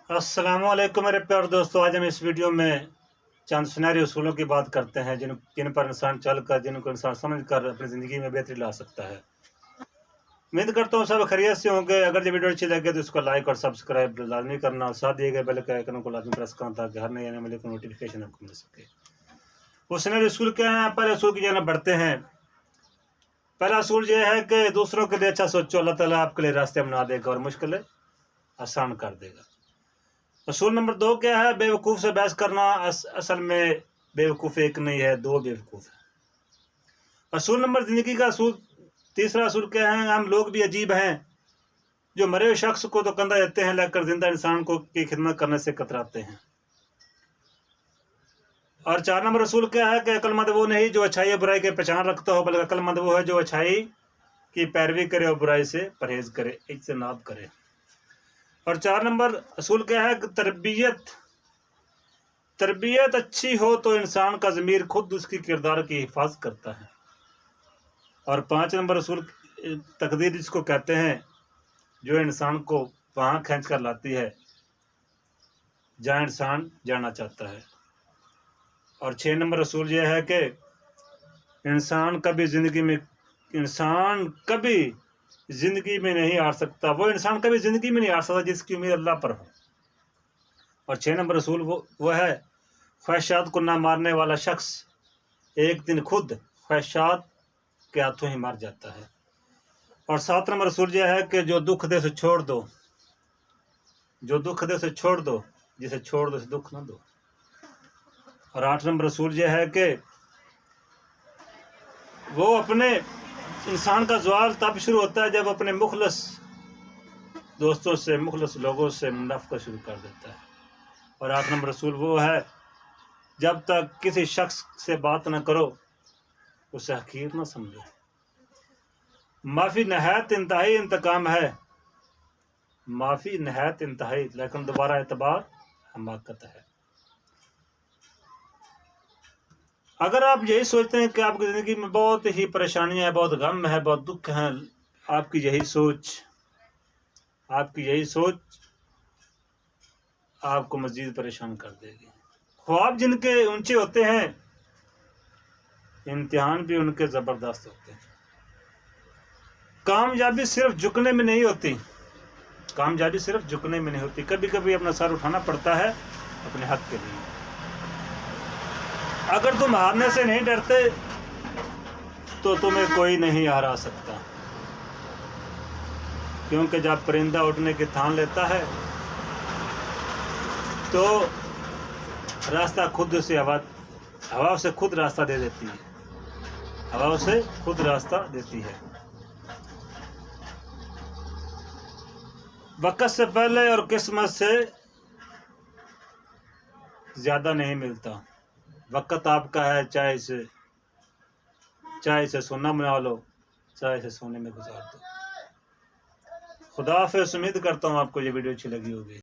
अस्सलामुअलैकुम मेरे प्यारे दोस्तों। आज हम इस वीडियो में चंद सुनहरे उसूलों की बात करते हैं जिन पर इंसान चलकर, जिनको इंसान समझकर अपनी ज़िंदगी में बेहतरी ला सकता है। उम्मीद करता हूँ सब खैरियत से होंगे। अगर ये वीडियो अच्छी लगे तो इसको लाइक और सब्सक्राइब लाजमी करना और साथ दिए गए बेल के आइकन को लाजमी प्रेस करना ताकि हर नए आने वाले को नोटिफिकेशन आपको मिल सके। वो सुनहरे उसूल क्या है? पहले उसूल की जानब बढ़ते हैं। पहला उसूल ये है कि दूसरों के लिए अच्छा सोचो, अल्लाह ताला आपके लिए रास्ते बना देगा और मुश्किलें आसान कर देगा। असूल नंबर 2 क्या है? बेवकूफ़ से बहस करना। असल में बेवकूफ़ एक नहीं है, दो बेवकूफ़ है। असूल नंबर ज़िंदगी का असूल तीसरा असूल क्या है? हम लोग भी अजीब हैं जो मरे हुए शख्स को तो कंधा देते हैं लेकर जिंदा इंसान को की खिदमत करने से कतराते हैं। और 4 नंबर असूल क्या है कि अक्लमंद वो नहीं जो अच्छाई और बुराई की पहचान रखता हो, बल्कि अक्लमंद वो है जो अच्छाई की पैरवी करे और बुराई से परहेज करे, इज्तनाब करे। और 4 नंबर असूल क्या है? तरबियत अच्छी हो तो इंसान का ज़मीर खुद उसकी किरदार की हिफाजत करता है। और 5 नंबर असूल तकदीर जिसको कहते हैं, जो इंसान को वहाँ खींच कर लाती है जहाँ इंसान जाना चाहता है। और 6 नंबर असूल यह है कि इंसान कभी ज़िंदगी में नहीं हार सकता। वो इंसान कभी ज़िंदगी में नहीं हार सकता जिसकी उम्मीद अल्लाह पर हो। और 6 नंबर असूल वो है ख्वाहिशात को ना मारने वाला शख्स एक दिन खुद ख्वाहिशात के हाथों ही मर जाता है। और 7 नंबर असूल यह है कि जो दुख दे उसे छोड़ दो, जिसे छोड़ दो उसे दुख ना दो। और 8 नंबर असूल यह है कि वो अपने इंसान का ज़वाल तब शुरू होता है जब अपने मुखलस दोस्तों से, मुखलस लोगों से मुनाफिकत शुरू कर देता है। और 8 नंबर असूल वो है जब तक किसी शख्स से बात न करो उसे हकीर न समझो। माफ़ी नहायत इंतहाई इंतकाम है, माफ़ी नहायत इंतहाई, लेकिन दोबारा एतबार हमाकत है। अगर आप यही सोचते हैं कि आपकी ज़िंदगी में बहुत ही परेशानियां हैं, बहुत गम है, बहुत दुख हैं, आपकी यही सोच आपको मज़ीद परेशान कर देगी। ख्वाब जिनके ऊंचे होते हैं, इम्तिहान भी उनके ज़बरदस्त होते हैं। कामयाबी सिर्फ झुकने में नहीं होती, कभी कभी अपना सर उठाना पड़ता है अपने हक के लिए। अगर तुम हारने से नहीं डरते तो तुम्हें कोई नहीं हरा सकता, क्योंकि जब परिंदा उड़ने की ठान लेता है तो रास्ता खुद से हवा से खुद रास्ता दे देती है, हवा से खुद रास्ता देती है। वक्त से पहले और किस्मत से ज़्यादा नहीं मिलता। वक्त आपका है, चाहे इसे सोना बना लो, चाहे इसे सोने में गुजार दो। खुदा हाफ़िज़। उम्मीद करता हूँ आपको ये वीडियो अच्छी लगी होगी।